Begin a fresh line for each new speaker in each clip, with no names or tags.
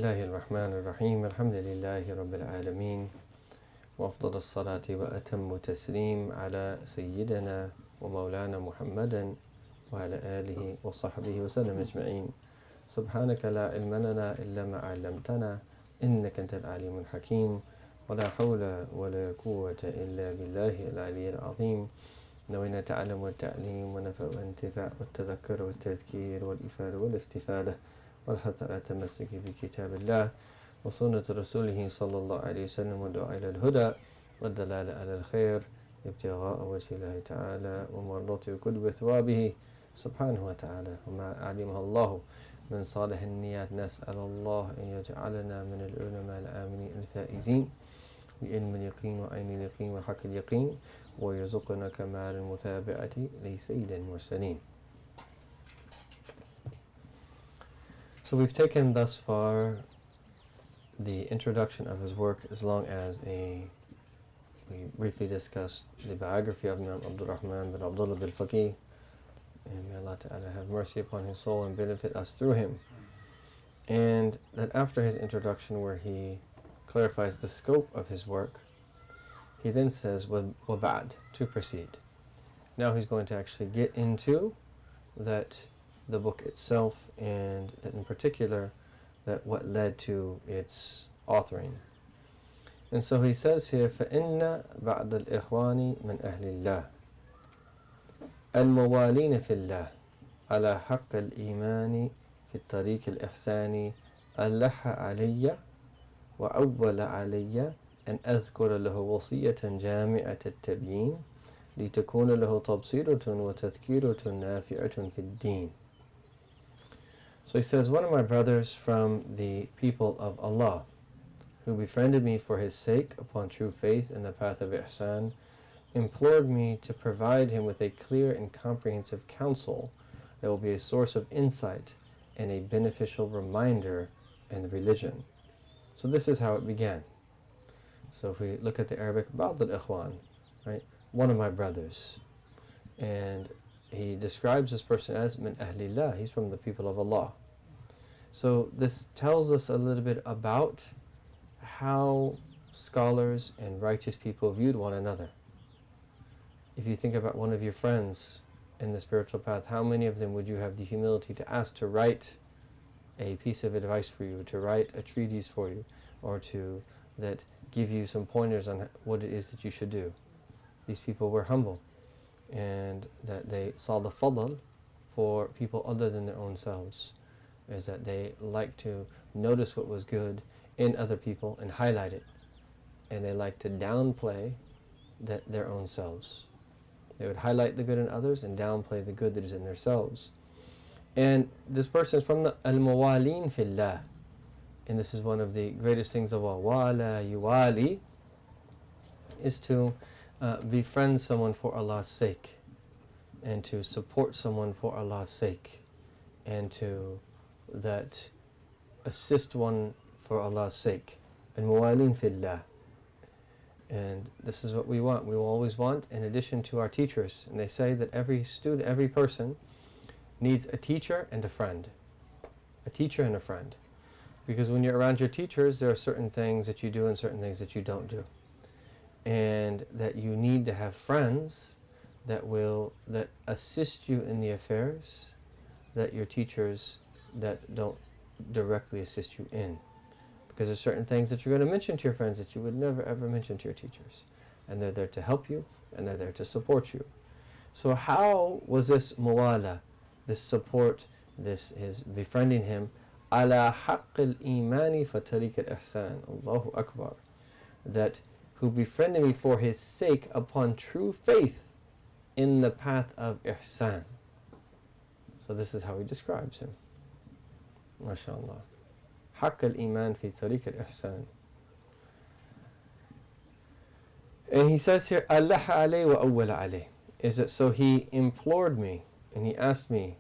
الله الرحمن الرحيم الحمد لله رب العالمين وأفضل الصلاة وأتم تسليم على سيدنا ومولانا محمد وعلى آله وصحبه وسلم أجمعين. سبحانك لا علم لنا إلا ما علمتنا إنك أنت العليم الحكيم ولا حول ولا قوة إلا بالله العلي العظيم. نوينا التعلم والتعليم ونفع والانتفاع والتذكر والتذكير والإفادة والاستفادة والحث على التمسك بكتاب الله وسنة رسوله صلى الله عليه وسلم والدعاء إلى الهدى والدلالة على الخير ابتغاء وجه الله تعالى ومرضاته وكتب ثوابه سبحانه وتعالى وما علمه الله من صالح النيات. نسأل الله أن يجعلنا من العلماء الآمنين الفائزين بعلم اليقين وعين اليقين وحق اليقين ويرزقنا كمال المتابعة لسيد المرسلين. So we've taken thus far the introduction of his work, as long as we briefly discussed the biography of Imam al-Rahman bin Abdullah Balfaqih, and may Allah Ta'ala have mercy upon his soul and benefit us through him. And that after his introduction, where he clarifies the scope of his work, he then says وَبَعْد, to proceed. Now he's going to actually get into that the book itself, and that in particular that what led to its authoring. And so he says here فَإِنَّ بَعْدَ الْإِخْوَانِ مِنْ أَهْلِ اللَّهِ الموالين في الله على حق الإيمان في الطريق الإحساني ألح علي وأول علي أن أذكر له وصية جامعة التبيين لتكون له تبصيرة وتذكيرة نافعة في الدين. So he says, one of my brothers from the people of Allah, who befriended me for his sake upon true faith in the path of Ihsan, implored me to provide him with a clear and comprehensive counsel that will be a source of insight and a beneficial reminder in the religion. So this is how it began. So if we look at the Arabic, Ba'd al-Ikhwan, right? One of my brothers. And he describes this person as min ahlillah, he's from the people of Allah. So this tells us a little bit about how scholars and righteous people viewed one another. If you think about one of your friends in the spiritual path, how many of them would you have the humility to ask to write a piece of advice for you, to write a treatise for you, or to that give you some pointers on what it is that you should do? These people were humble, and that they saw the fadl for people other than their own selves, is that they like to notice what was good in other people and highlight it, and they like to downplay their own selves. They would highlight the good in others and downplay the good that is in themselves. And this person is from the al-mawalin fillah, and this is one of the greatest things of all. Wala yuwali is to befriend someone for Allah's sake, and to support someone for Allah's sake, and to that assist one for Allah's sake. Al-mawalin fillah. And this is what we want. We will always want, in addition to our teachers. And they say that every student, every person needs a teacher and a friend. A teacher and a friend. Because when you're around your teachers, there are certain things that you do and certain things that you don't do. And that you need to have friends that assist you in the affairs that your teachers that don't directly assist you in. Because there's certain things that you're going to mention to your friends that you would never ever mention to your teachers. And they're there to help you, and they're there to support you. So how was this muwala, this support, this his befriending him, ala haqq al-imani fa tariq al-ihsan, Allahu Akbar, that who befriended me for his sake upon true faith in the path of ihsan. So this is how he describes him. MashaAllah. حق الإيمان في طريق الإحسان. And he says here, ألح علي وأول علي, is that so he implored me and he asked me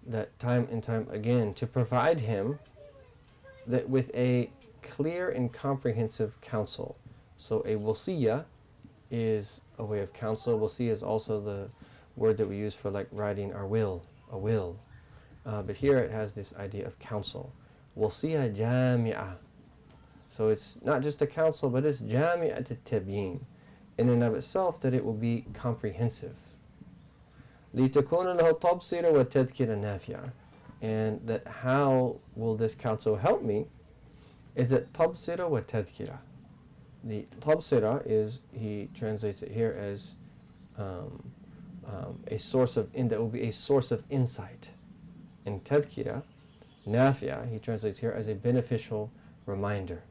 that time and time again to provide him that with a clear and comprehensive counsel. So a wasiyah is a way of counsel. Wasiyah is also the word that we use for like writing our will, a will. But here it has this idea of counsel. وصية جامعة. So it's not just a counsel, but it's جامعة التبيين, in and of itself, that it will be comprehensive. لتكون له التبصرة والتذكرة النافعة. And that how will this counsel help me is that tabsira wa tadhkira. The tabsira is, he translates it here as a source of, that will be a source of insight. And tadhkira, nafia, he translates here as a beneficial reminder.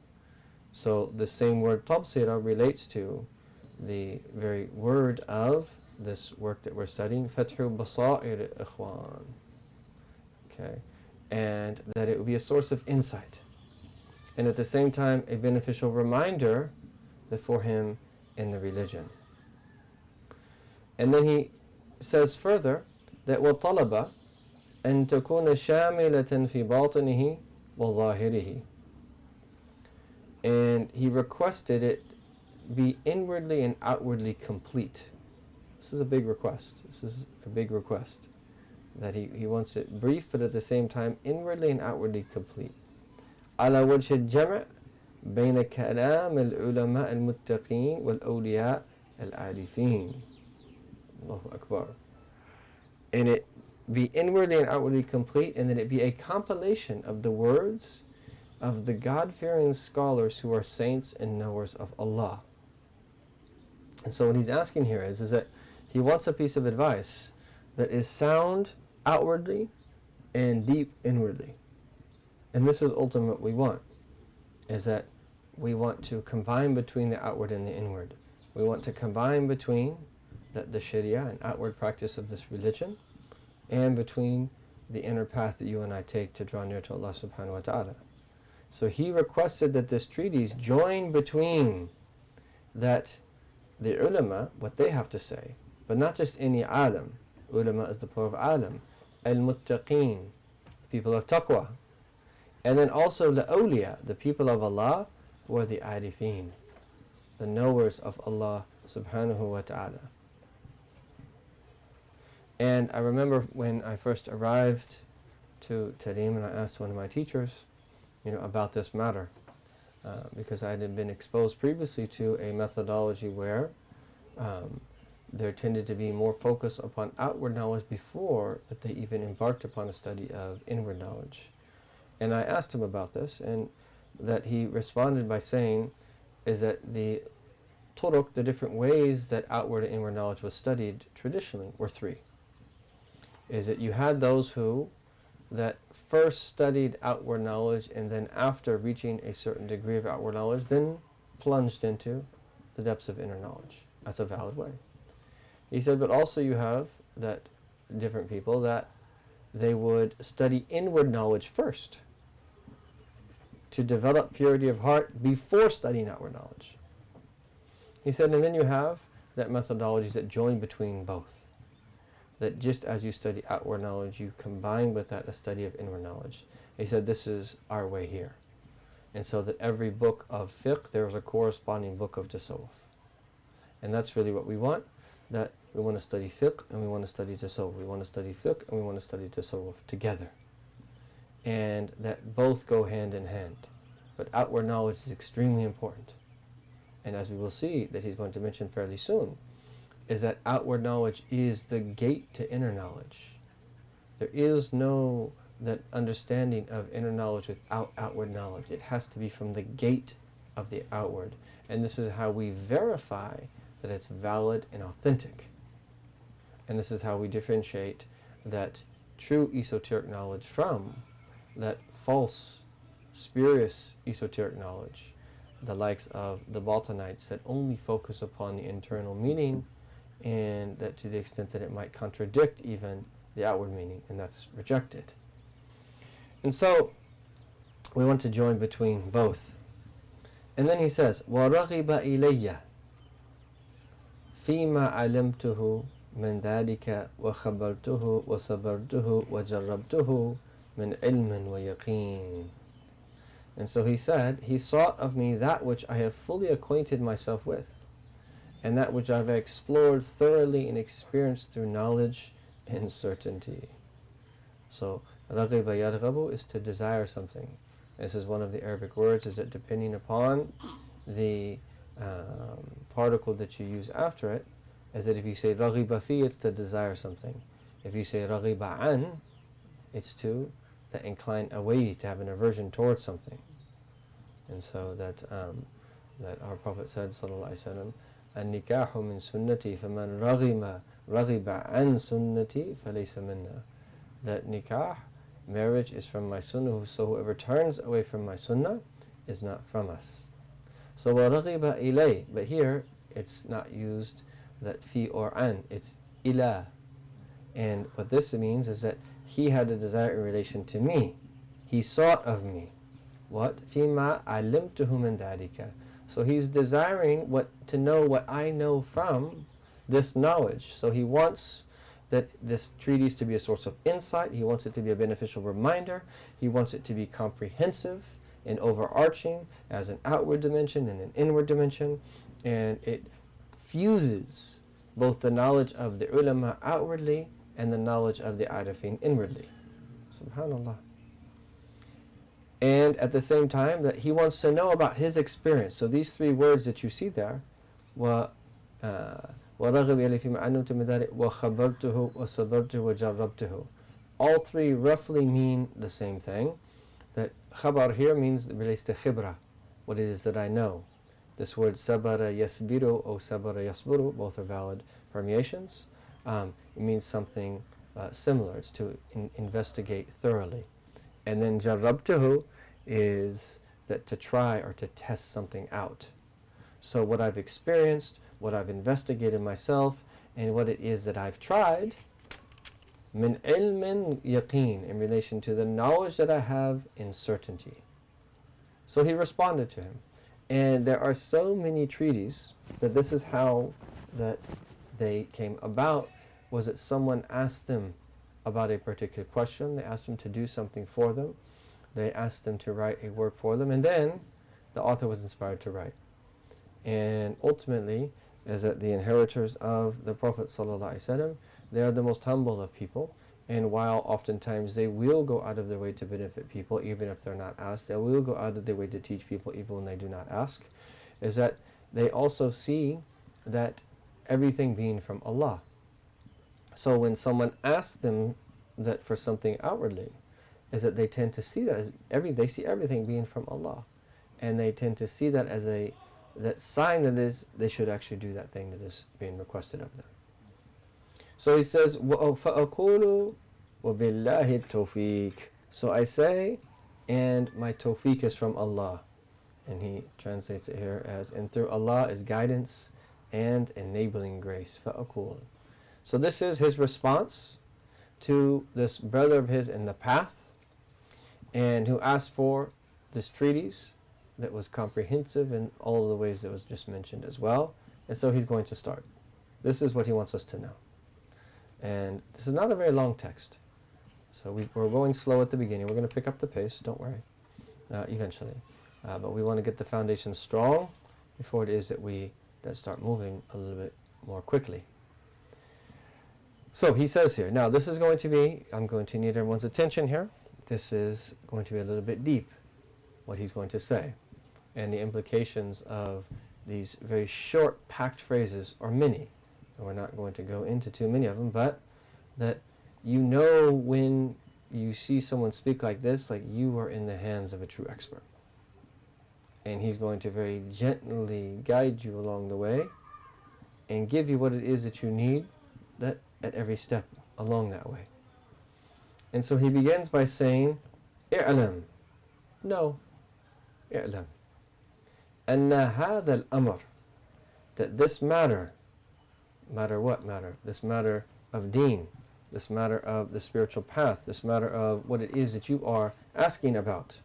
So the same word tabsira relates to the very word of this work that we're studying, Fathu Basair Ikhwan. Okay, and that it will be a source of insight, and at the same time a beneficial reminder for him in the religion. And then he says further that وَطَلَبَ أَن تَكُونَ شَامِلَةً فِي بَاطِنِهِ وَظَاهِرِهِ. And he requested it be inwardly and outwardly complete. This is a big request. This is a big request. That he wants it brief, but at the same time inwardly and outwardly complete. على وجه الجمع بين كلام العلماء المتقين والأولياء العارفين. Allahu Akbar. And it be inwardly and outwardly complete, and that it be a compilation of the words of the God-fearing scholars who are saints and knowers of Allah. And so what he's asking here is that he wants a piece of advice that is sound outwardly and deep inwardly. And this is ultimately what we want, is that we want to combine between the outward and the inward. We want to combine between the Sharia and outward practice of this religion, and between the inner path that you and I take to draw near to Allah subhanahu wa ta'ala. So he requested that this treatise join between that the ulama, what they have to say, but not just any alim. Ulama is the plural of alim. Al-muttaqeen, people of taqwa. And then also the awliya, the people of Allah, who are the arifeen, the knowers of Allah subhanahu wa ta'ala. And I remember when I first arrived to Tarim, and I asked one of my teachers, about this matter, because I had been exposed previously to a methodology where there tended to be more focus upon outward knowledge before that they even embarked upon a study of inward knowledge. And I asked him about this, and that he responded by saying is that the turuq, the different ways that outward and inward knowledge was studied traditionally, were three. Is that you had those who that first studied outward knowledge, and then after reaching a certain degree of outward knowledge, then plunged into the depths of inner knowledge. That's a valid way. He said, but also you have that different people that they would study inward knowledge first to develop purity of heart before studying outward knowledge. He said, and then you have that methodologies that join between both. That just as you study outward knowledge, you combine with that a study of inward knowledge. He said, this is our way here. And so that every book of fiqh, there is a corresponding book of tasawwuf. And that's really what we want, that we want to study fiqh and we want to study tasawwuf. We want to study fiqh and we want to study tasawwuf together. And that both go hand in hand. But outward knowledge is extremely important. And as we will see that he's going to mention fairly soon, is that outward knowledge is the gate to inner knowledge. There is no that understanding of inner knowledge without outward knowledge. It has to be from the gate of the outward. And this is how we verify that it's valid and authentic. And this is how we differentiate that true esoteric knowledge from that false, spurious esoteric knowledge, the likes of the Batinites that only focus upon the internal meaning, and that to the extent that it might contradict even the outward meaning, and that's rejected. And so we want to join between both. And then he says, وَرَغِبَ إِلَيَّ فِيمَا عَلِمْتُهُ مِنْ ذَلِكَ وَخَبَرْتُهُ وَصَبَرْتُهُ وَجَرَّبْتُهُ مِنْ عِلْمٍ وَيَقِينٍ. And so he said, he sought of me that which I have fully acquainted myself with, and that which I have explored thoroughly and experienced through knowledge and certainty. So, رَغِبَ يَرْغَبُ is to desire something, This is one of the Arabic words, is that depending upon the particle that you use after it, is that if you say raghiba fi, it's to desire something. If you say raghiba an, it's to incline away, to have an aversion towards something. And so that our Prophet said, sallallahu alaihi wasallam, "An-nikahu min sunnati, faman raghiba an sunnati, falaysa minna." That nikah, marriage, is from my sunnah, so whoever turns away from my sunnah is not from us. So wa raghiba ilay, but here it's not used that fi or an, it's ila. And what this means is that he had a desire in relation to me. He sought of me. What? Fima alimtuhu min dhalika. So he's desiring to know what I know from this knowledge. So he wants that this treatise to be a source of insight. He wants it to be a beneficial reminder. He wants it to be comprehensive and overarching as an outward dimension and an inward dimension. And it fuses both the knowledge of the ulama outwardly and the knowledge of the arifin inwardly. Subhanallah. And at the same time, that he wants to know about his experience. So these three words that you see there, وَرَغِبْ يَلِي فِي مَعَنُّمْتُ مِنْ ذَلِكَ وَخَبَرْتُهُ وَصَبَرْتُهُ وَجَرَّبْتُهُ. All three roughly mean the same thing. That khabar here means, it relates to khibra, what it is that I know. This word sabara yasbiru or sabara yasburu, both are valid permeations. It means something similar. It's to investigate thoroughly. And then jarrabtuhu is that to try or to test something out. So what I've experienced, what I've investigated myself, and what it is that I've tried, min ilmin yaqeen, in relation to the knowledge that I have in certainty. So he responded to him. And there are so many treaties that this is how that they came about, was that someone asked them about a particular question. They asked them to do something for them. They asked them to write a work for them, and then the author was inspired to write. And ultimately, is that the inheritors of the Prophet ﷺ, they are the most humble of people. And while oftentimes they will go out of their way to benefit people, even if they're not asked, they will go out of their way to teach people even when they do not ask, is that they also see that everything being from Allah. So when someone asks them that for something outwardly, is that they tend to see that as they see everything being from Allah, and they tend to see that as that sign that is they should actually do that thing that is being requested of them. So he says, فَأَقُولُ وَبِاللَّهِ التَّوْفِيقِ. So I say, and my tawfiq is from Allah. And he translates it here as, and through Allah is guidance and enabling grace. فَأَقُولُ. So this is his response to this brother of his in the path, and who asked for this treatise that was comprehensive in all of the ways that was just mentioned as well. And so he's going to start. This is what he wants us to know. And this is not a very long text. So we're going slow at the beginning. We're going to pick up the pace, don't worry, eventually. But we want to get the foundation strong before it is that we start moving a little bit more quickly. So he says here, now this is going to be, I'm going to need everyone's attention here. This is going to be a little bit deep, what he's going to say. And the implications of these very short, packed phrases are many. And we're not going to go into too many of them, but that you know when you see someone speak like this, like you are in the hands of a true expert. And he's going to very gently guide you along the way and give you what it is that you need that at every step along that way. And so he begins by saying, "I'lam." No. "I'lam. Anna hadha al-amr." That this matter what matter? This matter of deen, this matter of the spiritual path, this matter of what it is that you are asking about.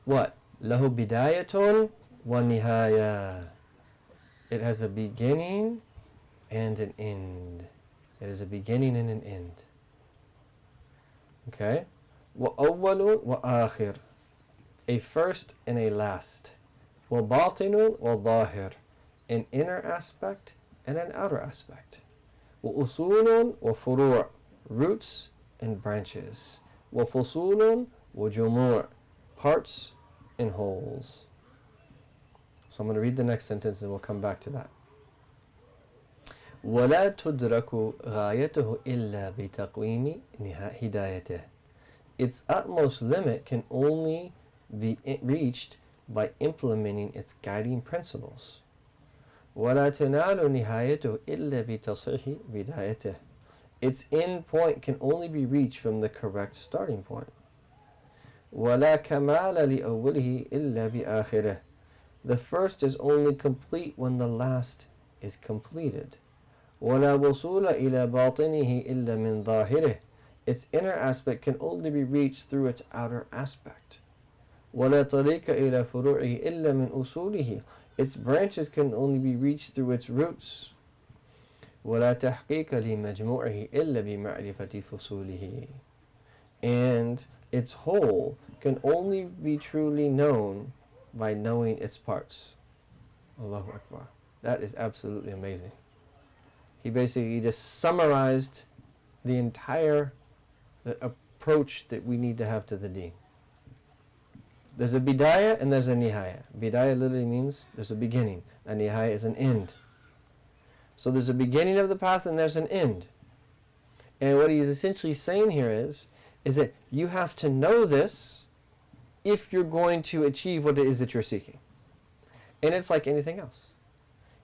What? Lahu bidayatun wa nihaya. It has a beginning and an end. It is a beginning and an end. Okay? Wa awwalun wa akhir. A first and a last. Wa batinun wa zahir. An inner aspect and an outer aspect. Wa usulun wa furu'. Roots and branches. Wa fusulun وجموع, parts and wholes. So I'm going to read the next sentence and we'll come back to that. ولا تدرك غايته إلا بتقويم هدايته. Its utmost limit can only be reached by implementing its guiding principles. ولا تنال نهايته إلا بتصحيح بدايته. Its end point can only be reached from the correct starting point. ولا كمال لأوله إلا بآخره. The first is only complete when the last is completed. ولا وصول إلى باطنه إلا من ظاهره. Its inner aspect can only be reached through its outer aspect. ولا طريق إلى فروعه إلا من أصوله. Its branches can only be reached through its roots. ولا تحقيق لمجموعه إلا بمعرفة فصوله. And its whole can only be truly known by knowing its parts. Allahu Akbar. That is absolutely amazing. He basically just summarized the entire approach that we need to have to the deen. There's a bidayah and there's a nihaya. Bidayah literally means there's a beginning. A nihaya is an end. So there's a beginning of the path and there's an end. And what he's essentially saying here is that you have to know this if you're going to achieve what it is that you're seeking. And it's like anything else.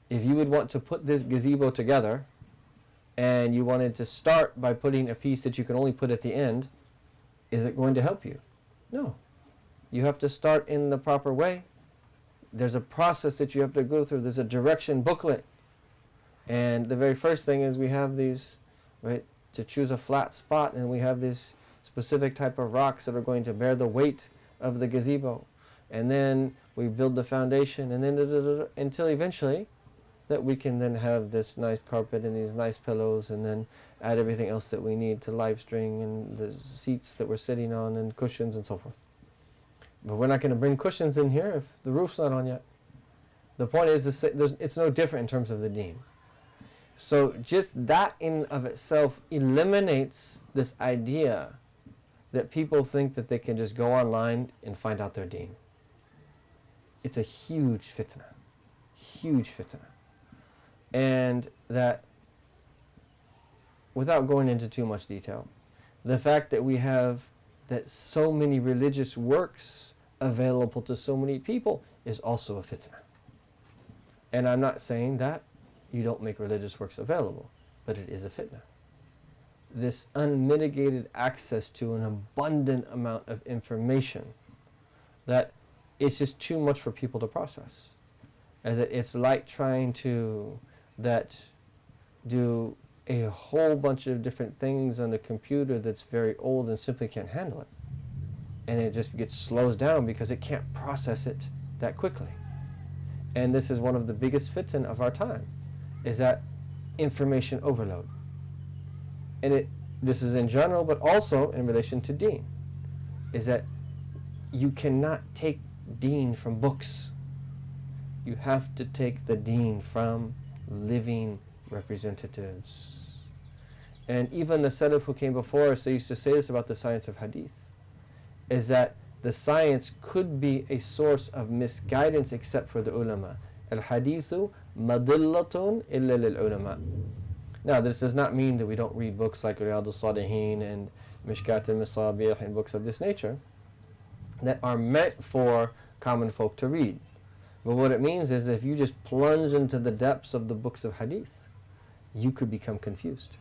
If you would want to put this gazebo together and you wanted to start by putting a piece that you can only put at the end, is it going to help you? No. You have to start in the proper way. There's a process that you have to go through. There's a direction booklet. And the very first thing is we have these, right, to choose a flat spot, and we have this specific type of rocks that are going to bear the weight of the gazebo. And then we build the foundation, and then until eventually that we can then have this nice carpet and these nice pillows, and then add everything else that we need to live string and the seats that we're sitting on and cushions and so forth. But we're not going to bring cushions in here if the roof's not on yet. The point is, it's no different in terms of the deen. So just that in of itself eliminates this idea that people think that they can just go online and find out their deen. It's a huge fitna. Huge fitna. And that, without going into too much detail, the fact that we have that so many religious works available to so many people is also a fitna. And I'm not saying that you don't make religious works available, but it is a fitna. This unmitigated access to an abundant amount of information that it's just too much for people to process. As it's like trying to do a whole bunch of different things on a computer that's very old and simply can't handle it. And it just slows down because it can't process it that quickly. And this is one of the biggest fitan of our time, is that information overload. And this is in general, but also in relation to deen, is that you cannot take deen from books. You have to take the deen from living representatives. And even the Salaf who came before us, they used to say this about the science of hadith, is that the science could be a source of misguidance except for the ulama. Al-hadithu madillatun illa lil-ulama. Now, this does not mean that we don't read books like Riyadh al-Salihin and Mishkat al-Misabih and books of this nature that are meant for common folk to read. But what it means is that if you just plunge into the depths of the books of hadith, you could become confused.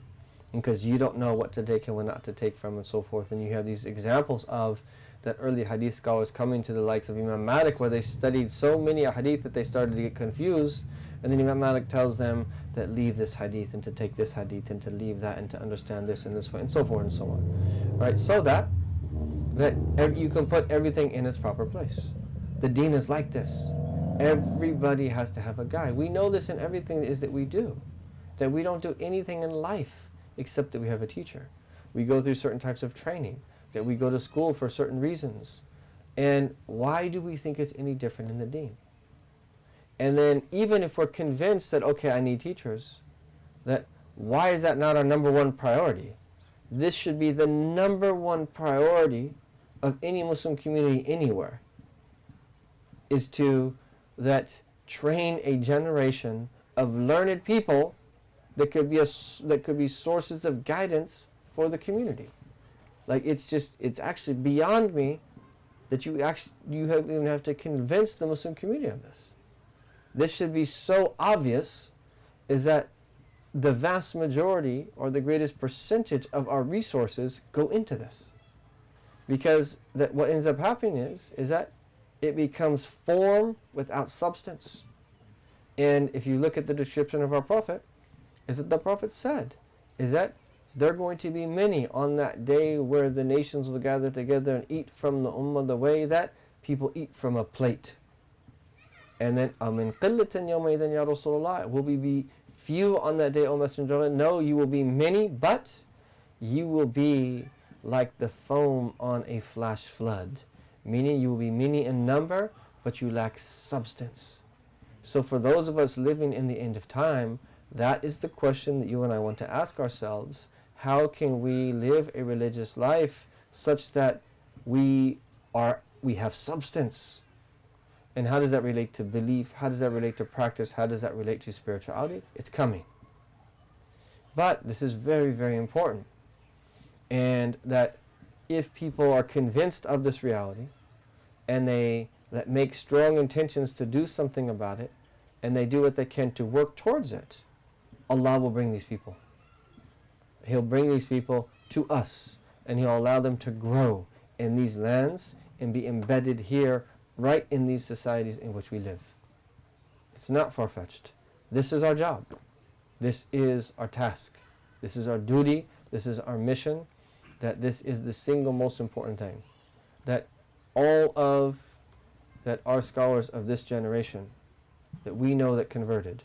Because you don't know what to take and what not to take from and so forth. And you have these examples of that early hadith scholars coming to the likes of Imam Malik, where they studied so many hadith that they started to get confused. And then Imam Malik tells them that leave this hadith and to take this hadith and to leave that and to understand this in this way and so forth and so on. Right? So that you can put everything in its proper place. The deen is like this. Everybody has to have a guide. We know this in everything that we do. That we don't do anything in life except that we have a teacher. We go through certain types of training. That we go to school for certain reasons. And why do we think it's any different in the deen? And then even if we're convinced that, okay, I need teachers, that why is that not our number one priority? This should be the number one priority of any Muslim community anywhere is to train a generation of learned people that could be sources of guidance for the community. Like, it's actually beyond me that you even have to convince the Muslim community of this. This should be so obvious, is that the vast majority or the greatest percentage of our resources go into this. Because what ends up happening is that it becomes form without substance. And if you look at the description of our Prophet, is that the Prophet said, is that there are going to be many on that day where the nations will gather together and eat from the ummah the way that people eat from a plate. And then, Amin qillatan yawmaydan ya Rasulullah, will we be few on that day, O Messenger of Allah? No, you will be many, but you will be like the foam on a flash flood. Meaning you will be many in number, but you lack substance. So for those of us living in the end of time, that is the question that you and I want to ask ourselves. How can we live a religious life such that we have substance? And how does that relate to belief? How does that relate to practice? How does that relate to spirituality? It's coming. But this is very, very important. And that if people are convinced of this reality and that make strong intentions to do something about it, and they do what they can to work towards it, Allah will bring these people. He'll bring these people to us, and He'll allow them to grow in these lands and be embedded here, right in these societies in which we live. It's not far-fetched. This is our job. This is our task. This is our duty. This is our mission. That this is the single most important thing. That our scholars of this generation, that we know that converted,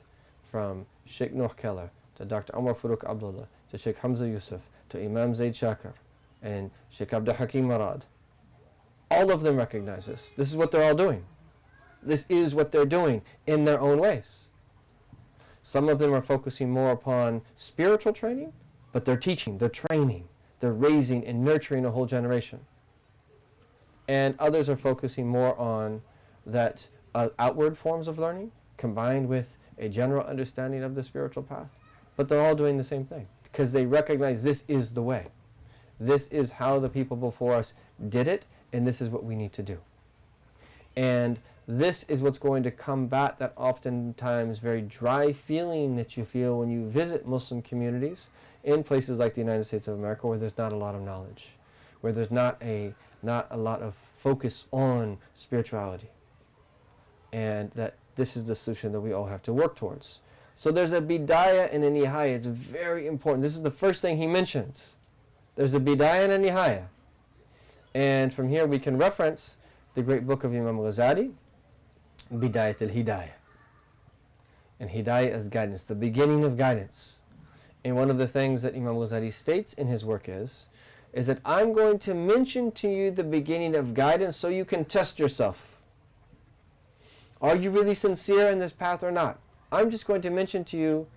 from Sheikh Nuh Keller to Dr. Umar Farooq Abdullah to Sheikh Hamza Yusuf to Imam Zaid Shakir and Sheikh Abdul Hakim Marad, all of them recognize this. This is what they're all doing. This is what they're doing in their own ways. Some of them are focusing more upon spiritual training, but they're teaching, they're training, they're raising and nurturing a whole generation. And others are focusing more on that outward forms of learning, combined with a general understanding of the spiritual path. But they're all doing the same thing, because they recognize this is the way. This is how the people before us did it, and this is what we need to do. And this is what's going to combat that oftentimes very dry feeling that you feel when you visit Muslim communities in places like the United States of America, where there's not a lot of knowledge, where there's not a lot of focus on spirituality. And that this is the solution that we all have to work towards. So there's a bidayah and a nihayah. It's very important. This is the first thing he mentions. There's a bidayah and a nihayah. And from here we can reference the great book of Imam Ghazali, Bidayat al-Hidayah. And Hidayah is guidance, the beginning of guidance. And one of the things that Imam Ghazali states in his work is that I'm going to mention to you the beginning of guidance so you can test yourself. Are you really sincere in this path or not? I'm just going to mention to you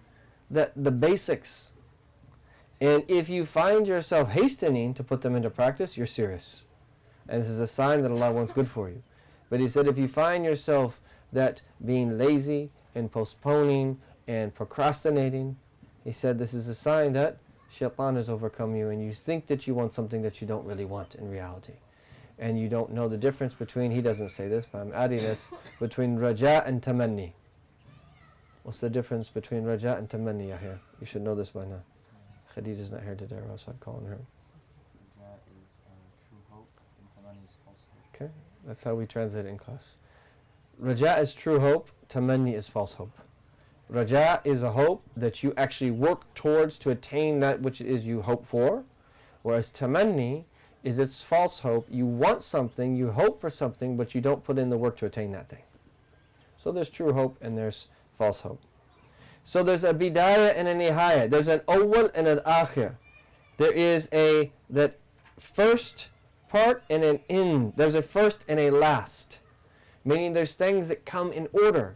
that the basics. And if you find yourself hastening to put them into practice, you're serious. And this is a sign that Allah wants good for you. But he said if you find yourself that being lazy and postponing and procrastinating, he said this is a sign that shaitan has overcome you and you think that you want something that you don't really want in reality. And you don't know the difference between, he doesn't say this, but I'm adding this, between raja and tamanni. What's the difference between raja and tamanni, Yahya? You should know this by now. Khadija's not here today, or else I'd call on her.
Raja is true hope, and tamanni is false hope.
Okay, that's how we translate it in class. Raja is true hope, tamanni is false hope. Raja is a hope that you actually work towards to attain that which it is you hope for, whereas tamanni is its false hope. You want something, you hope for something, but you don't put in the work to attain that thing. So there's true hope and there's false hope. So there's a bidayah and a nihayah. There's an awwal and an akhir. There is that first part and an end. There's a first and a last. Meaning there's things that come in order.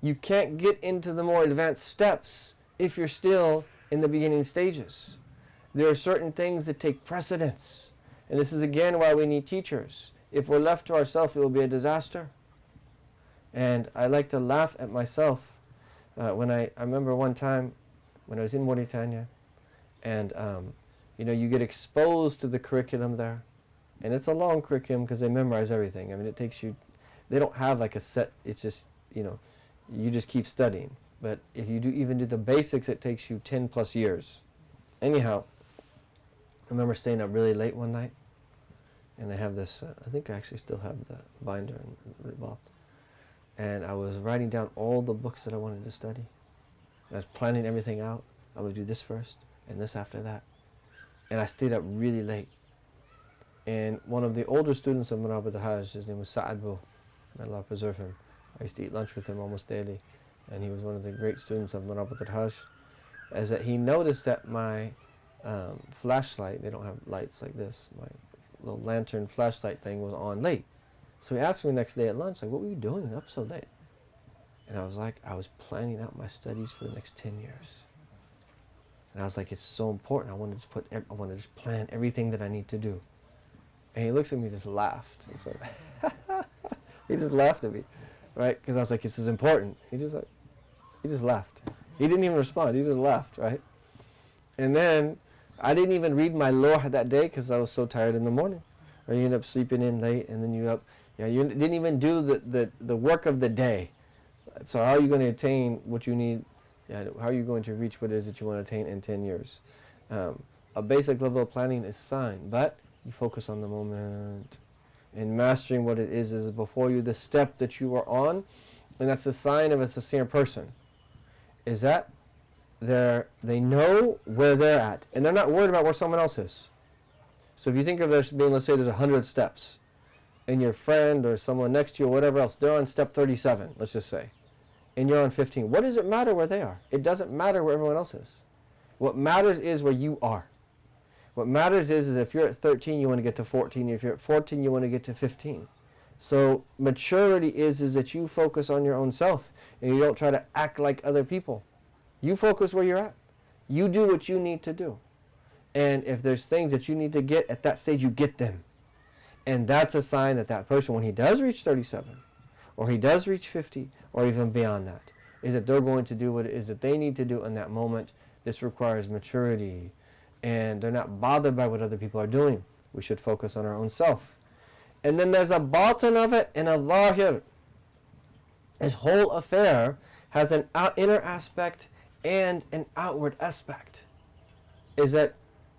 You can't get into the more advanced steps if you're still in the beginning stages. There are certain things that take precedence. And this is again why we need teachers. If we're left to ourselves, it will be a disaster. And I like to laugh at myself when I remember one time when I was in Mauritania, and you get exposed to the curriculum there, and it's a long curriculum because they memorize everything. I mean, it takes you. They don't have like a set. It's just you just keep studying. But if you even do the basics, it takes you 10 plus years. Anyhow, I remember staying up really late one night, and they have this. I think I actually still have the binder and the vault. And I was writing down all the books that I wanted to study. I was planning everything out. I would do this first and this after that. And I stayed up really late. And one of the older students of Murabat al-Hajj, his name was Sa'ad Bou, may Allah preserve him. I used to eat lunch with him almost daily. And he was one of the great students of Murabat al-Hajj. As that he noticed that my flashlight, they don't have lights like this, my little lantern flashlight thing was on late. So he asked me the next day at lunch, like, what were you doing up so late? And I was like, I was planning out my studies for the next 10 years. And I was like, it's so important. I wanted to just plan everything that I need to do. And he looks at me and just laughed. He's like, he just laughed at me, right? Because I was like, this is important. He just laughed. He didn't even respond. He just laughed, right? And then I didn't even read my lawh that day because I was so tired in the morning. Or you end up sleeping in late, and then you didn't even do the work of the day. So how are you going to attain what you need? How are you going to reach what it is that you want to attain in 10 years? A basic level of planning is fine, but you focus on the moment. And mastering what it is before you the step that you are on, and that's the sign of a sincere person, is that they know where they're at, and they're not worried about where someone else is. So if you think of there being, let's say there's 100 steps, and your friend or someone next to you or whatever else, they're on step 37, let's just say, and you're on 15. What does it matter where they are? It doesn't matter where everyone else is. What matters is where you are. What matters is if you're at 13, you want to get to 14. If you're at 14, you want to get to 15. So maturity is that you focus on your own self, and you don't try to act like other people. You focus where you're at. You do what you need to do. And if there's things that you need to get at that stage, you get them. And that's a sign that that person, when he does reach 37, or he does reach 50, or even beyond that, is that they're going to do what it is that they need to do in that moment. This requires maturity. And they're not bothered by what other people are doing. We should focus on our own self. And then there's a batin of it and a zahir. This whole affair has an inner aspect and an outward aspect. Is that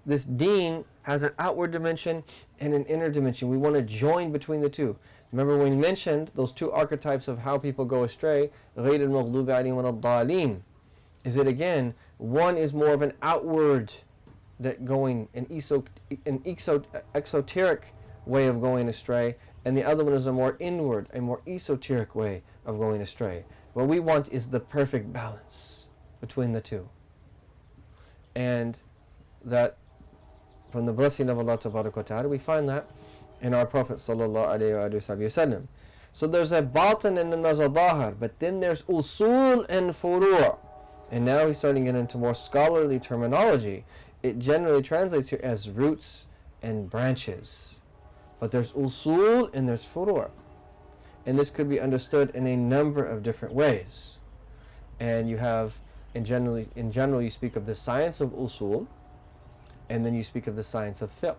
this deen has an outward dimension and an inner dimension. We want to join between the two. Remember when we mentioned those two archetypes of how people go astray, غَيْرِ الْمَغْضُوبِ عَلَيْهِمْ وَلَا الضَّالِينَ. Is it again, one is more of an outward, that going an exoteric way of going astray, and the other one is a more inward, a more esoteric way of going astray. What we want is the perfect balance between the two. And that from the blessing of Allah Ta'ala, we find that in our Prophet Sallallahu Alaihi Wasallam. So there's a batin and then there's a zahir, but then there's usul and furu'. And now he's starting to get into more scholarly terminology. It generally translates here as roots and branches. But there's usul and there's furu'. And this could be understood in a number of different ways. And you have, in general, you speak of the science of usul, and then you speak of the science of fiqh.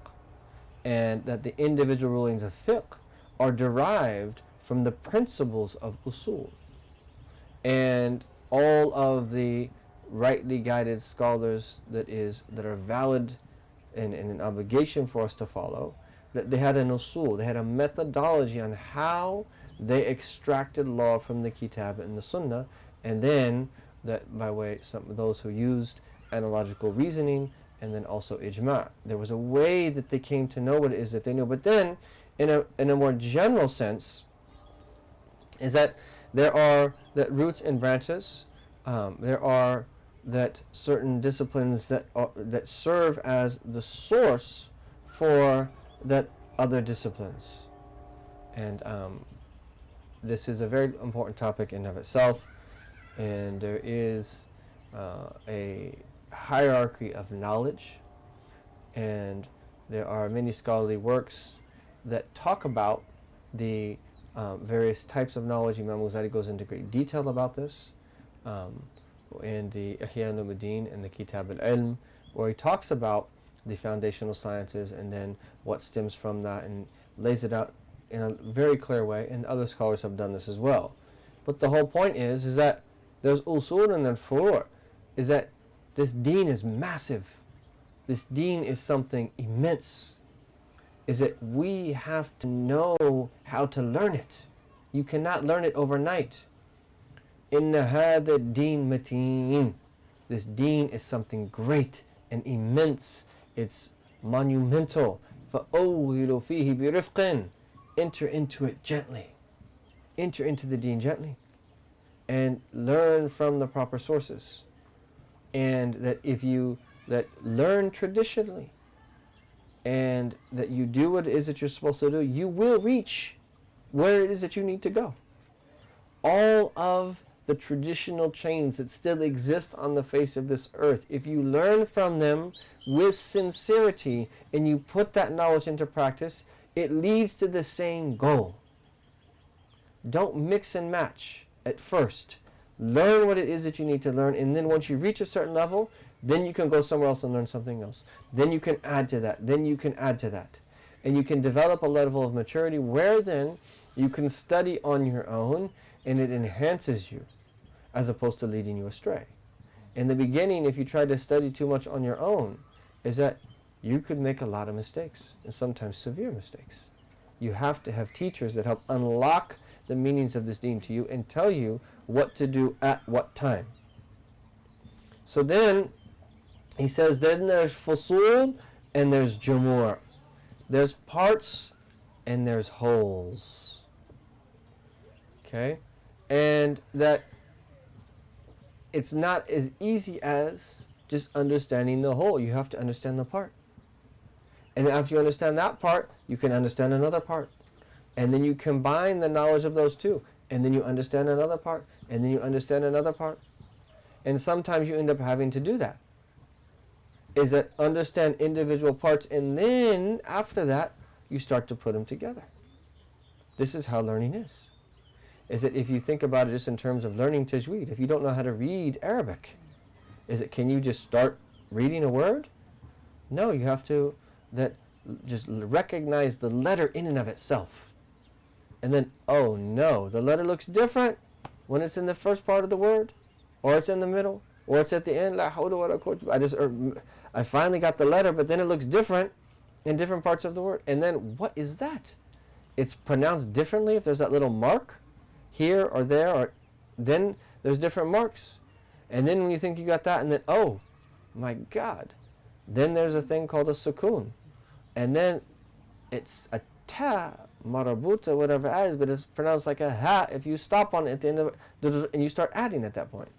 And that the individual rulings of fiqh are derived from the principles of usul. And all of the rightly guided scholars that are valid and an obligation for us to follow, that they had an usul, they had a methodology on how they extracted law from the kitab and the sunnah, and then that by way some of those who used analogical reasoning, and then also ijma'. There was a way that they came to know what it is that they knew. But then, in a more general sense, is that there are that roots and branches. There are that certain disciplines that serve as the source for that other disciplines. And this is a very important topic in of itself. And there is a hierarchy of knowledge, and There are many scholarly works that talk about the various types of knowledge. Imam Ghazali goes into great detail about this in the Ihya Ulumuddin and the Kitab al-Ilm, where he talks about the foundational sciences and then what stems from that, and lays it out in a very clear way, and other scholars have done this as well. But the whole point is that there's usul and then furu', is that this deen is massive. This deen is something immense. Is that we have to know how to learn it. You cannot learn it overnight. Inna hada deen mateen. This deen is something great and immense. It's monumental. فَأَوْهِلُ فِيهِ بِرِفْقٍ. Enter into it gently. Enter into the deen gently. And learn from the proper sources. And that if you learn traditionally, and that you do what it is that you're supposed to do, you will reach where it is that you need to go. All of the traditional chains that still exist on the face of this earth, if you learn from them with sincerity and you put that knowledge into practice, it leads to the same goal. Don't mix and match at first. Learn what it is that you need to learn, and then once you reach a certain level, then you can go somewhere else and learn something else. Then you can add to that. Then you can add to that. And you can develop a level of maturity where then you can study on your own and it enhances you as opposed to leading you astray. In the beginning, if you try to study too much on your own, is that you could make a lot of mistakes, and sometimes severe mistakes. You have to have teachers that help unlock the meanings of this deen to you and tell you what to do at what time. So then he says, then there's fusul and there's jumur. There's parts and there's wholes. Okay? And that it's not as easy as just understanding the whole. You have to understand the part. And after you understand that part, you can understand another part. And then you combine the knowledge of those two. And then you understand another part. And then you understand another part. And sometimes you end up having to do that. Is that understand individual parts, and then after that, you start to put them together. This is how learning is. Is that if you think about it just in terms of learning tajweed, if you don't know how to read Arabic, is it, can you just start reading a word? No, you have to just recognize the letter in and of itself. And then, oh no, the letter looks different when it's in the first part of the word, or it's in the middle, or it's at the end. La hawla wa la quwwata. I finally got the letter, but then it looks different in different parts of the word. And then, what is that? It's pronounced differently if there's that little mark here or there, or then there's different marks. And then when you think you got that, and then, oh my God, then there's a thing called a sukoon. And then it's a ta, marabuta, whatever it is, but it's pronounced like a ha if you stop on it at the end of it, and you start adding at that point.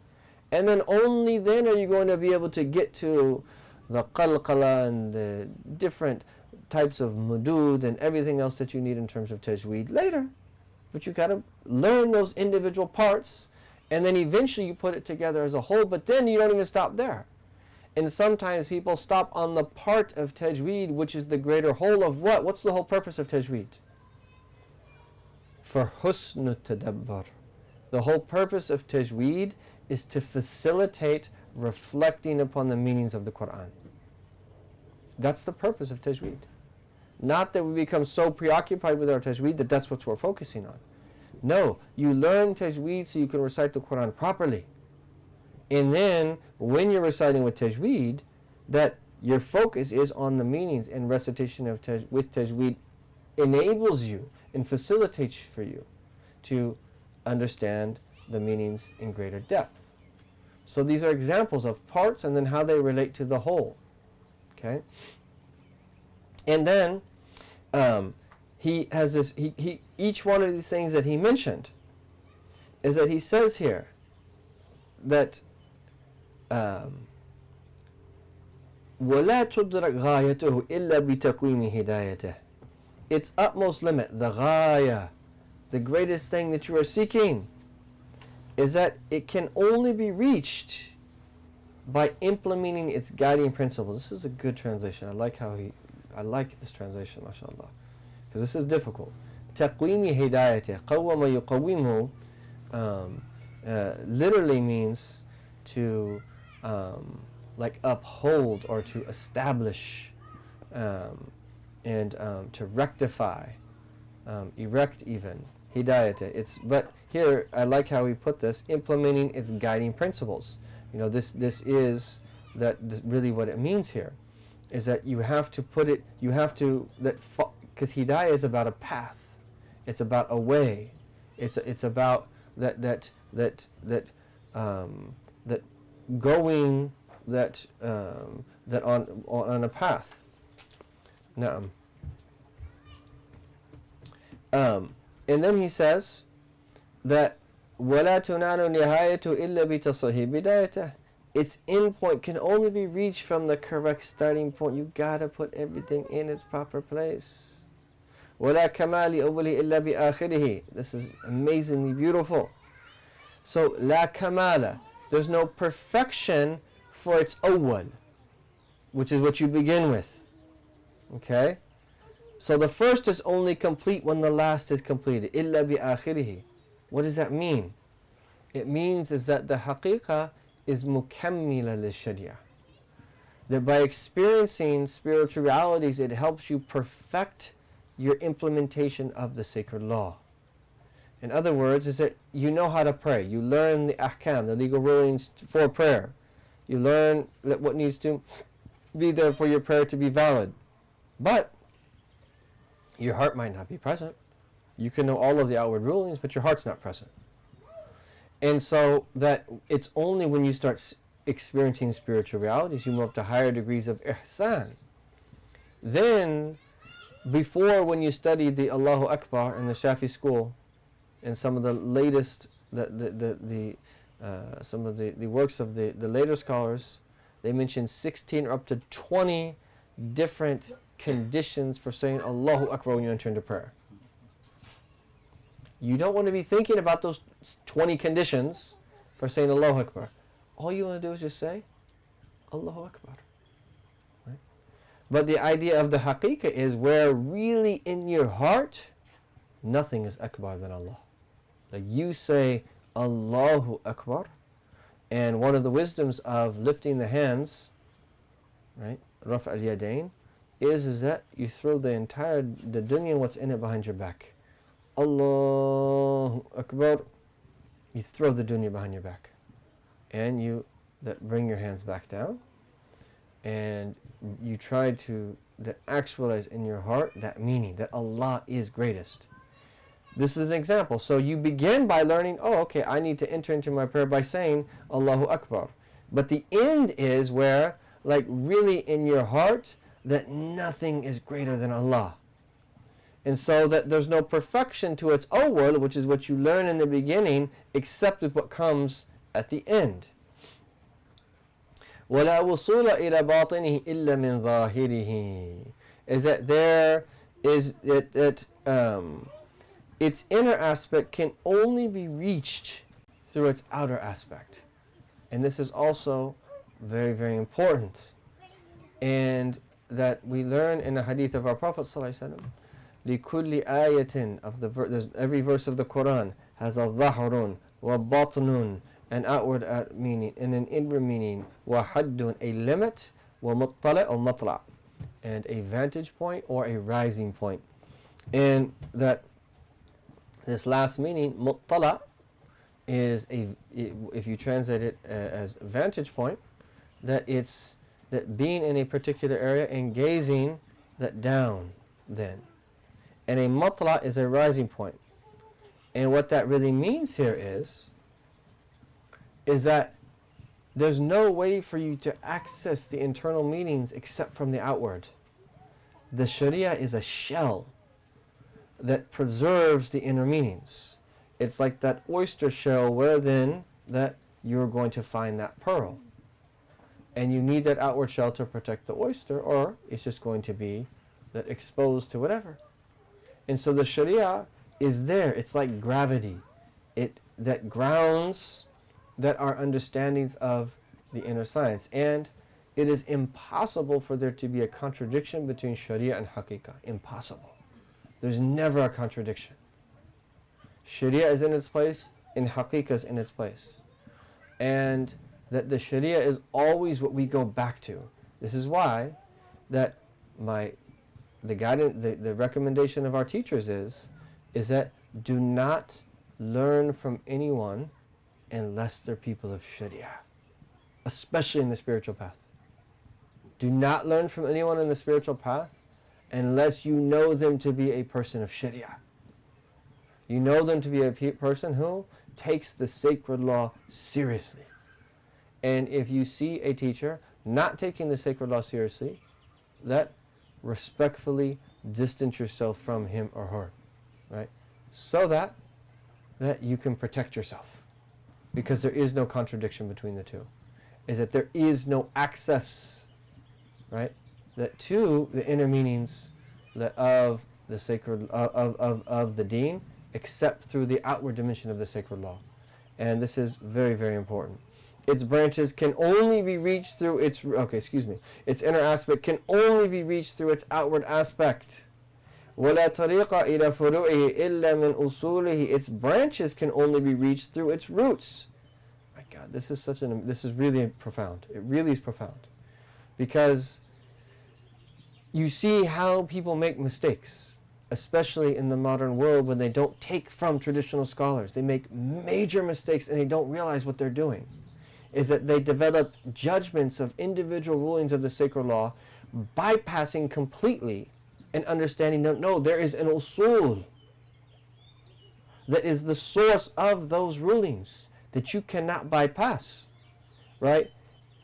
And then only then are you going to be able to get to the qalqala and the different types of mudud and everything else that you need in terms of tajweed later. But you got to learn those individual parts, and then eventually you put it together as a whole, but then you don't even stop there. And sometimes people stop on the part of tajweed, which is the greater whole of what? What's the whole purpose of tajweed? For husn tadabbur. The whole purpose of tajweed is to facilitate reflecting upon the meanings of the Quran. That's the purpose of tajweed. Not that we become so preoccupied with our tajweed that that's what we're focusing on. No, you learn tajweed so you can recite the Quran properly. And then, when you're reciting with tajweed, that your focus is on the meanings, and recitation of with tajweed enables you and facilitates for you to understand the meanings in greater depth. So these are examples of parts and then how they relate to the whole. Okay? And then he has this, each one of these things that he mentioned is that he says here that وَلَا تُدْرَكْ غَايَتُهُ إِلَّا بِتَقْوِيمِ هِدَايَتِهِ. Its utmost limit, the ghaya, the greatest thing that you are seeking, is that it can only be reached by implementing its guiding principles. This is a good translation. I like how he I like this translation, mashallah, because this is difficult. تقويم هدايته قوم يقومه literally means to like uphold or to establish and to rectify, erect even. Hidayat. But here I like how we put this, implementing its guiding principles. This is really what it means here, is that you have to put it, because hidayah is about a path, it's about a way, it's about that going that on a path. Na'am. And then he says that وَلَا تُنَالُ نِهَايَةُ إِلَّا بِتَصَحِي بِدَايَتَهِ. Its end point can only be reached from the correct starting point. You gotta put everything in its proper place. وَلَا كَمَالِ أَوَّلِهِ إِلَّا بِآخِرِهِ. This is amazingly beautiful. So, لَا كَمَالَ. There's no perfection for its awwal, which is what you begin with. Okay? So the first is only complete when the last is completed. إِلَّا بِآخِرِهِ. What does that mean? It means is that the haqiqah is mukammila lil-sharia. That by experiencing spiritual realities, it helps you perfect your implementation of the sacred law. In other words, is that you know how to pray. You learn the ahkam, the legal rulings for prayer. You learn what needs to be there for your prayer to be valid. But your heart might not be present. You can know all of the outward rulings, but your heart's not present. And so that it's only when you start experiencing spiritual realities, you move up to higher degrees of ihsan. Then, before, when you studied the Allahu Akbar in the Shafi school, and some of the latest, some of the works of the later scholars, they mentioned 16 or up to 20 different conditions for saying Allahu Akbar when you enter into prayer. You don't want to be thinking about those 20 conditions for saying Allahu Akbar. All you want to do is just say Allahu Akbar. Right? But the idea of the haqiqah is where really in your heart nothing is akbar than Allah. Like you say Allahu Akbar, and one of the wisdoms of lifting the hands, right, Raf al-Yadain, is that you throw the dunya and what's in it behind your back. Allahu Akbar, you throw the dunya behind your back, and you bring your hands back down, and you try to actualize in your heart that meaning that Allah is greatest. This is an example. So you begin by learning, okay, I need to enter into my prayer by saying Allahu Akbar. But the end is where, like really in your heart, that nothing is greater than Allah. And so that there's no perfection to its awwal, which is what you learn in the beginning, except with what comes at the end. وَلَا وُصُولَ إِلَى بَاطِنِهِ إِلَّا مِنْ ظَاهِرِهِ. Is that there is its inner aspect can only be reached through its outer aspect. And this is also very, very important. And that we learn in the hadith of our Prophet ﷺ, لِكُلِّ آيَةٍ of the every verse of the Quran has a ظَهْرٌ وَبَطْنٌ, an outward meaning and an inward meaning, وَحَدٌّ, a limit, وَمُطَّلِعٌ or matla', and a vantage point or a rising point. And that this last meaning, muttala, is if you translate it as vantage point, that it's that being in a particular area and gazing that down then. And a matla is a rising point. And what that really means here is that there's no way for you to access the internal meanings except from the outward. The Sharia is a shell that preserves the inner meanings. It's like that oyster shell where then that you're going to find that pearl. And you need that outward shell to protect the oyster, or it's just going to be that exposed to whatever. And so the Sharia is there. It's like gravity. That grounds that our understandings of the inner science. And it is impossible for there to be a contradiction between Sharia and Haqiqah. Impossible. There's never a contradiction. Sharia is in its place, and Haqiqah is in its place. And that the Sharia is always what we go back to. This is why that the guidance, the recommendation of our teachers is that do not learn from anyone unless they're people of Sharia, especially in the spiritual path. Do not learn from anyone in the spiritual path unless you know them to be a person of Sharia. You know them to be a person who takes the sacred law seriously. And if you see a teacher not taking the sacred law seriously, that respectfully distance yourself from him or her, right? So that you can protect yourself. Because there is no contradiction between the two. Is that there is no access, right? That to the inner meanings of the sacred of the deen, except through the outward dimension of the sacred law. And this is very, very important. Its branches can only be reached through its inner aspect can only be reached through its outward aspect. وَلَا طَرِيقَ إِلَى فُرُوعِهِ إِلَّا مِنْ أُصُولِهِ. Its branches can only be reached through its roots. My God, this is really profound. It really is profound. Because you see how people make mistakes, especially in the modern world when they don't take from traditional scholars. They make major mistakes and they don't realize what they're doing. Is that they develop judgments of individual rulings of the sacred law, bypassing completely and understanding that no, there is an usul that is the source of those rulings that you cannot bypass, right?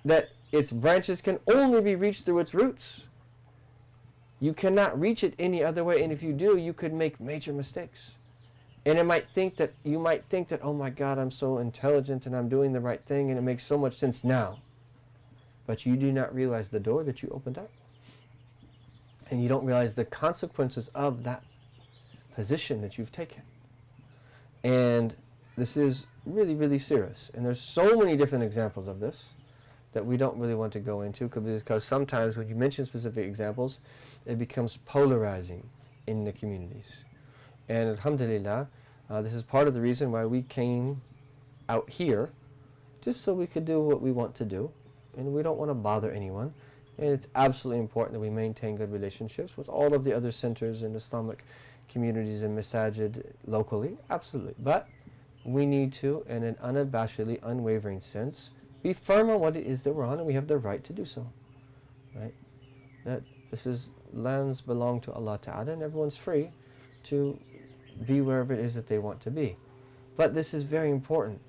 That its branches can only be reached through its roots. You cannot reach it any other way, and if you do, you could make major mistakes. And you might think that, oh my God, I'm so intelligent and I'm doing the right thing and it makes so much sense now. But you do not realize the door that you opened up. And you don't realize the consequences of that position that you've taken. And this is really, really serious. And there's so many different examples of this that we don't really want to go into, because sometimes when you mention specific examples, it becomes polarizing in the communities. And alhamdulillah, this is part of the reason why we came out here, just so we could do what we want to do. And we don't want to bother anyone. And it's absolutely important that we maintain good relationships with all of the other centers and Islamic communities and masajid locally. Absolutely. But we need to, in an unabashedly, unwavering sense, be firm on what it is that we're on, and we have the right to do so. Right? That lands belong to Allah Ta'ala, and everyone's free to be wherever it is that they want to be. But this is very important,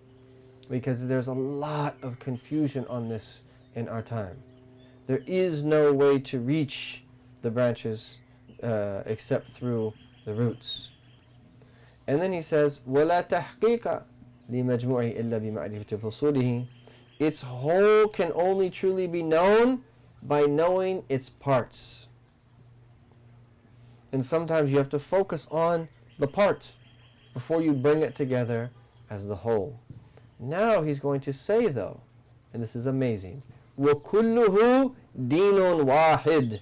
because there's a lot of confusion on this in our time. There is no way to reach the branches except through the roots. And then he says, وَلَا تَحْقِيقَ لِمَجْمُعِهِ إِلَّا بِمَعْرِفَةِ فُصُولِهِ. Its whole can only truly be known by knowing its parts. And sometimes you have to focus on the part before you bring it together as the whole. Now he's going to say, though, and this is amazing, وَكُلُّهُ دِينٌ وَاحِدٌ.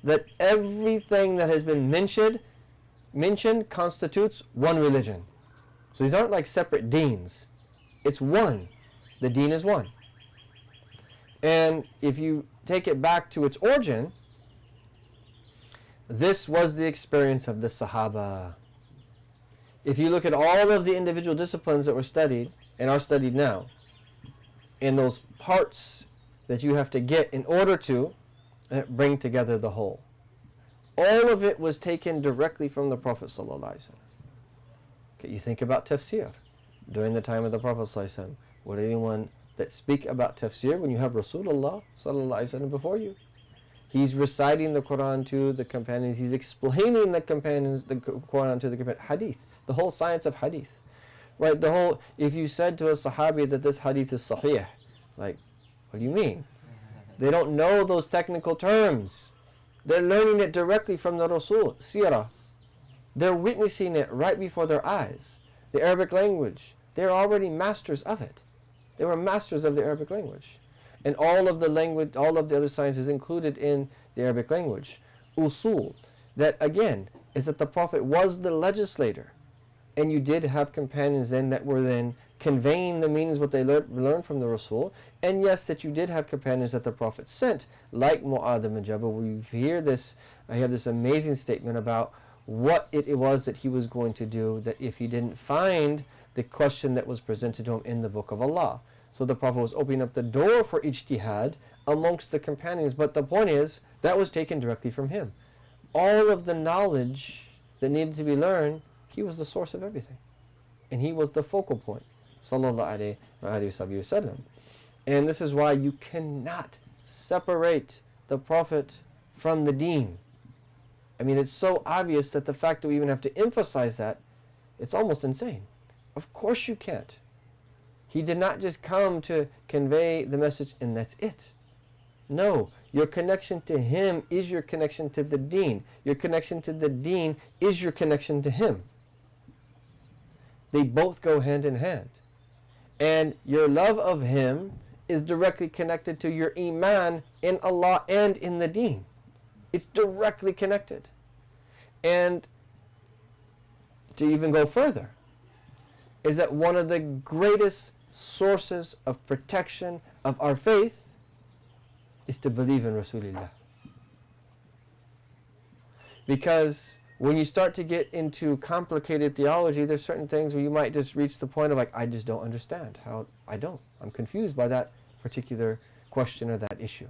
That everything that has been mentioned constitutes one religion. So these aren't like separate deens. It's one. The deen is one. And if you take it back to its origin, this was the experience of the Sahaba. If you look at all of the individual disciplines that were studied and are studied now, and those parts that you have to get in order to bring together the whole, all of it was taken directly from the Prophet ﷺ. Okay, you think about tafsir. During the time of the Prophet ﷺ, would anyone that speak about tafsir when you have Rasulullah ﷺ before you? He's reciting the Quran to the companions. He's explaining the Quran to the companions. Hadith, the whole science of hadith. Right, if you said to a Sahabi that this hadith is sahih, like, what do you mean? They don't know those technical terms. They're learning it directly from the Rasul, Sirah. They're witnessing it right before their eyes. The Arabic language, they're already masters of it. They were masters of the Arabic language. and all of the language, all of the other sciences included in the Arabic language. Usul, that again, is that the Prophet was the legislator, and you did have companions then that were then conveying the meanings what they learned from the Rasul, and yes, that you did have companions that the Prophet sent, like Mu'adh ibn Jabal. We hear this, I have this amazing statement about what it was that he was going to do, that if he didn't find the question that was presented to him in the Book of Allah. So the Prophet was opening up the door for ijtihad amongst the companions, but the point is, that was taken directly from him. All of the knowledge that needed to be learned, he was the source of everything. And he was the focal point. Sallallahu alayhi wa sallam. And this is why you cannot separate the Prophet from the deen. I mean, it's so obvious that the fact that we even have to emphasize that, it's almost insane. Of course you can't. He did not just come to convey the message and that's it. No, your connection to him is your connection to the deen. Your connection to the deen is your connection to him. They both go hand in hand. And your love of him is directly connected to your iman in Allah and in the deen. It's directly connected. And to even go further, is that one of the greatest sources of protection of our faith is to believe in Rasulullah. Because when you start to get into complicated theology, there's certain things where you might just reach the point of like, I just don't understand. I'm confused by that particular question or that issue.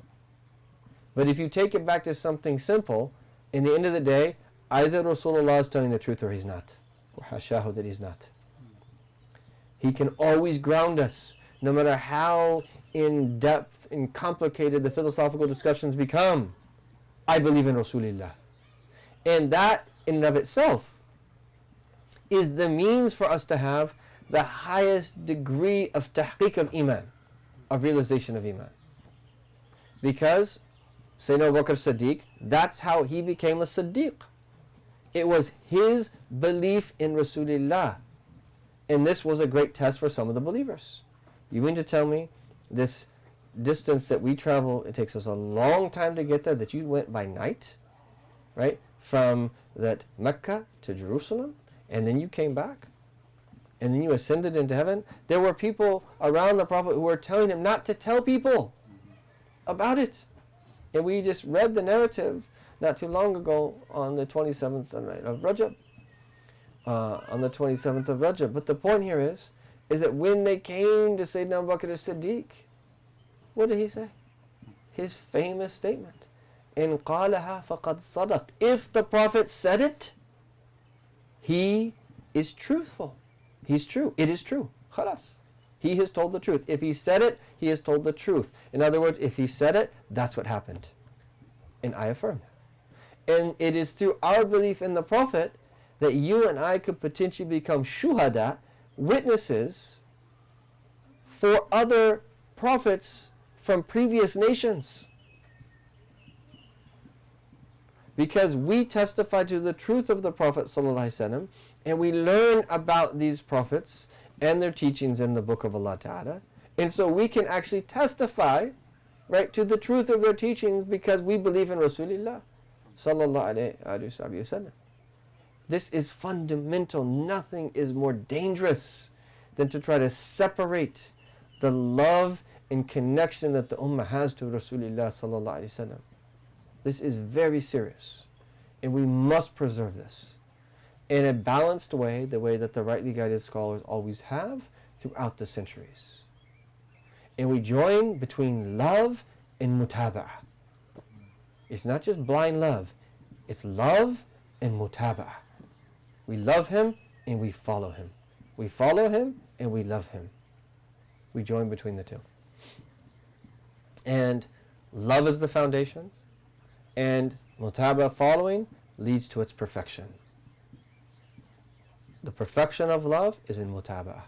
But if you take it back to something simple, in the end of the day, either Rasulullah is telling the truth or he's not. Or hashahu, that he's not. He can always ground us, no matter how in depth and complicated the philosophical discussions become. I believe in Rasulullah. And that in and of itself is the means for us to have the highest degree of tahqiq of Iman, of realization of Iman. Because Sayyidina Abu Bakr Siddiq, that's how he became a Siddiq. It was his belief in Rasulullah. And this was a great test for some of the believers. You mean to tell me this distance that we travel, it takes us a long time to get there, that you went by night, right? From that Mecca to Jerusalem, and then you came back, and then you ascended into heaven. There were people around the Prophet who were telling him not to tell people about it. And we just read the narrative not too long ago on the 27th of Rajab. On the 27th of Rajab. But the point here is that when they came to Sayyidina Abu Bakr as-Siddiq, what did he say? His famous statement. In qalaha faqad sadaq. If the Prophet said it, he is truthful. He's true. It is true. Khalas. He has told the truth. If he said it, he has told the truth. In other words, if he said it, that's what happened. And I affirm that. And it is through our belief in the Prophet that you and I could potentially become shuhada, witnesses for other prophets from previous nations. Because we testify to the truth of the Prophet ﷺ, and we learn about these prophets and their teachings in the Book of Allah Ta'ala. And so we can actually testify, right, to the truth of their teachings because we believe in Rasulullah Sallallahu Alaihi Wasallam. This is fundamental. Nothing is more dangerous than to try to separate the love and connection that the Ummah has to Rasulullah Sallallahu Alaihi Wasallam. This is very serious, and we must preserve this in a balanced way, the way that the rightly guided scholars always have throughout the centuries. And we join between love and mutaba'ah. It's not just blind love, it's love and mutaba'ah. We love him and we follow him. We follow him and we love him. We join between the two. And love is the foundation, and mutaba'ah, following, leads to its perfection. The perfection of love is in mutaba'ah.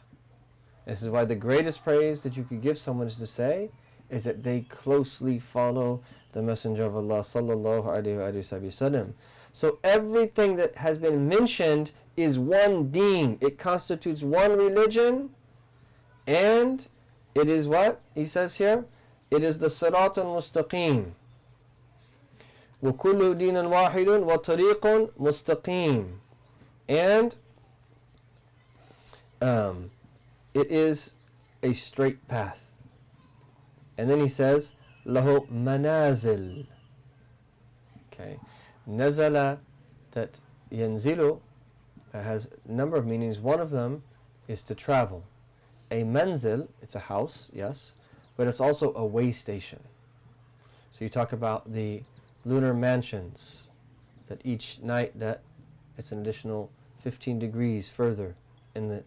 This is why the greatest praise that you could give someone is to say is that they closely follow the Messenger of Allah sallallahu alaihi wasallam. So everything that has been mentioned is one deen. It constitutes one religion, and it is what? He says here, It is the Sirat al-Mustaqim. وَكُلُّ دِينٍ وَاحِدٌ وَطَرِيقٌ مُسْتَقِيم. And it is a straight path. And then he says, له منازل. Okay. Nazala, that yanzilu, has a number of meanings. One of them is to travel. A manzil, it's a house, yes, but it's also a way station. So you talk about the lunar mansions, that each night that it's an additional 15 degrees further in the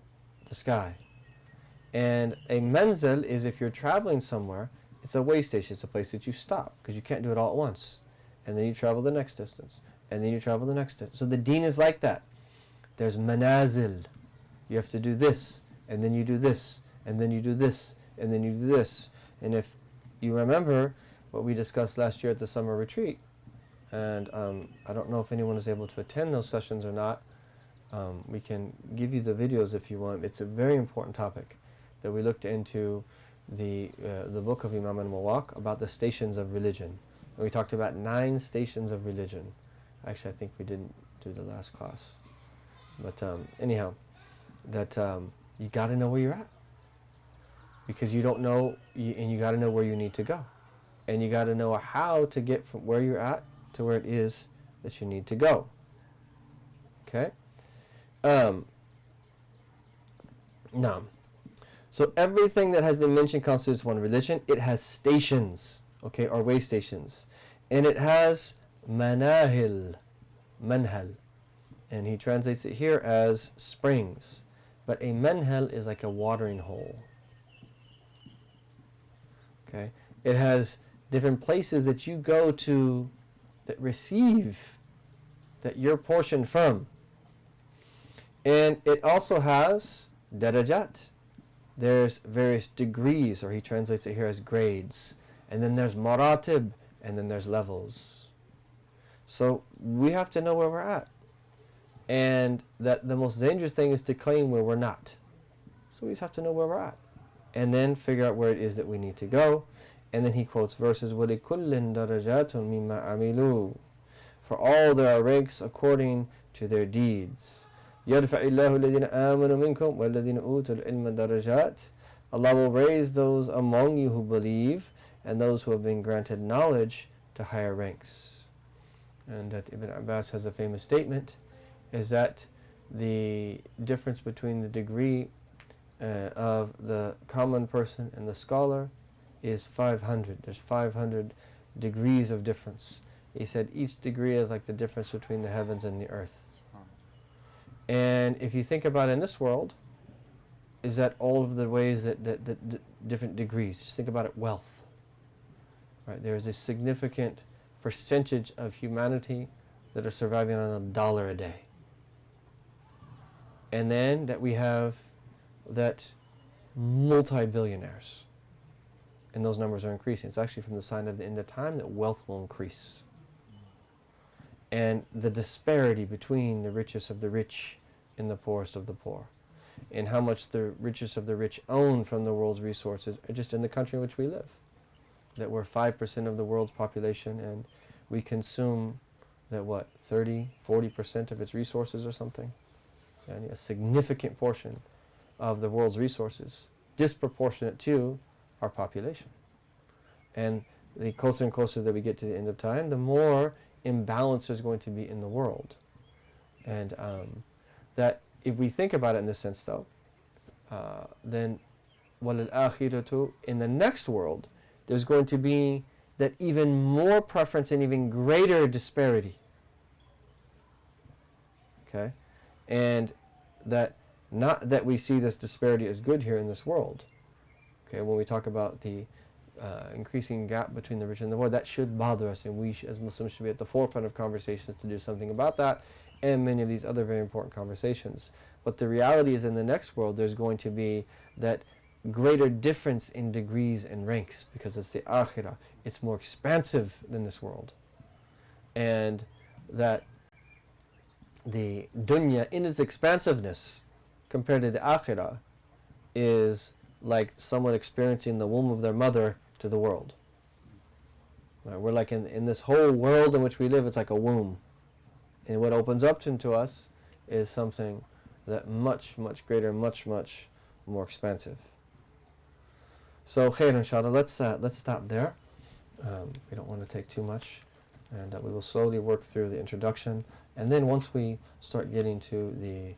sky. And a manzil is, if you're traveling somewhere, it's a way station. It's a place that you stop, because you can't do it all at once. And then you travel the next distance. And then you travel the next distance. So the deen is like that. There's manazil. You have to do this, and then you do this, and then you do this, and then you do this. And if you remember what we discussed last year at the summer retreat, and I don't know if anyone was able to attend those sessions or not. We can give you the videos if you want. It's a very important topic that we looked into the book of Imam al-Mawaq about the stations of religion. And we talked about 9 stations of religion. Actually, I think we didn't do the last class. But anyhow, that you got to know where you're at. Because you don't know, and you got to know where you need to go. And you got to know how to get from where you're at to where it is that you need to go. Okay? Now, so everything that has been mentioned constitutes one religion. It has stations, okay, or way stations. And it has manahil, manhal. And he translates it here as springs. But a manhal is like a watering hole. Okay? It has different places that you go to that receive that you're portioned from. And it also has darajat. There's various degrees, or he translates it here as grades. And then there's maratib, and then there's levels. So we have to know where we're at. And that the most dangerous thing is to claim where we're not. So we just have to know where we're at. And then figure out where it is that we need to go. And then he quotes verses, وَلِكُلٍّ دَرَجَاتٌ مِمَّا عَمِلُوا. For all there are ranks according to their deeds. يَرْفَعِ اللَّهُ الَّذِينَ آمَنُوا مِنْكُمْ وَالَّذِينَ أُوتُوا الْعِلْمَ دَرَجَاتٍ. Allah will raise those among you who believe and those who have been granted knowledge to higher ranks. And that Ibn Abbas has a famous statement, is that the difference between the degree of the common person and the scholar is 500. There's 500 degrees of difference. He said each degree is like the difference between the heavens and the earth. And if you think about it in this world, is that all of the ways that different degrees. Just think about it, wealth. Right? There's a significant percentage of humanity that are surviving on $1 a day. And then that we have that multi-billionaires. And those numbers are increasing. It's actually from the sign of the end of time that wealth will increase. And the disparity between the richest of the rich and the poorest of the poor. And how much the richest of the rich own from the world's resources, just in the country in which we live. That we're 5% of the world's population, and we consume that 30-40% of its resources or something. And a significant portion of the world's resources, disproportionate to our population. And the closer and closer that we get to the end of time, the more imbalance there's going to be in the world. And that if we think about it in this sense though, then وَلَلْآخِرَةُ, in the next world, there's going to be that even more preference and even greater disparity. Okay? And that not that we see this disparity as good here in this world. Okay, when we talk about the increasing gap between the rich and the poor, that should bother us, and we as Muslims should be at the forefront of conversations to do something about that, and many of these other very important conversations. But the reality is, in the next world, there's going to be that greater difference in degrees and ranks, because it's the akhirah. It's more expansive than this world. And that the dunya, in its expansiveness, compared to the akhirah, is like someone experiencing the womb of their mother to the world. Right? We're like in this whole world in which we live, it's like a womb. And what opens up into us is something that much, much greater, much, much more expansive. So, khair inshallah, let's stop there. We don't want to take too much. And we will slowly work through the introduction. And then once we start getting to the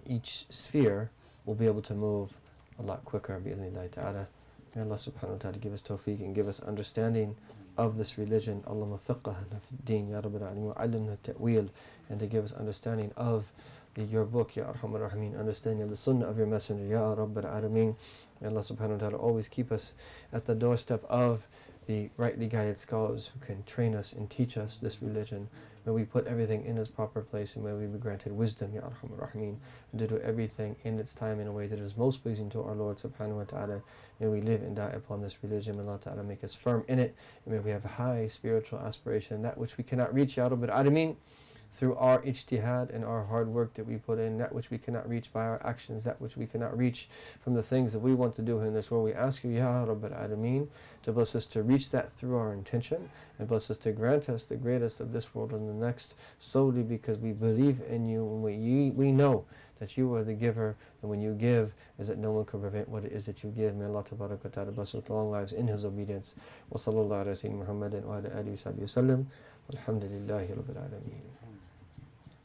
each sphere, we'll be able to move a lot quicker, bi'idhnillahi ta'ala. May Allah subhanahu wa ta'ala give us tawfiq and give us understanding of this religion. Allahumma fiqhana fi din, ya Rabbil Alameen, wa 'allimna ta'wil, and to give us understanding of your book, ya Arhamar Rahimin, understanding of the sunnah of your messenger, ya Rabbil Alameen. May Allah subhanahu wa ta'ala always keep us at the doorstep of the rightly guided scholars who can train us and teach us this religion. May we put everything in its proper place, and may we be granted wisdom, Ya Arhamar Rahimin, and to do everything in its time in a way that is most pleasing to our Lord subhanahu wa ta'ala. May we live and die upon this religion. May Allah ta'ala make us firm in it, and may we have a high spiritual aspiration, that which we cannot reach, Ya Rabbil Alameen, through our ijtihad and our hard work that we put in, that which we cannot reach by our actions, that which we cannot reach from the things that we want to do in this world. We ask you, Ya Rabbil Alameen, to bless us to reach that through our intention, and bless us to grant us the greatest of this world and the next, solely because we believe in you, and we know that you are the giver, and when you give, is that no one can prevent what it is that you give. May Allah tabarak wa ta'ala bless us with long lives in His obedience. Wa sallallahu ala sayyidina Muhammadin wa ala alihi wa sahbihi wa sallam. Walhamdulillahi rabbil alameen.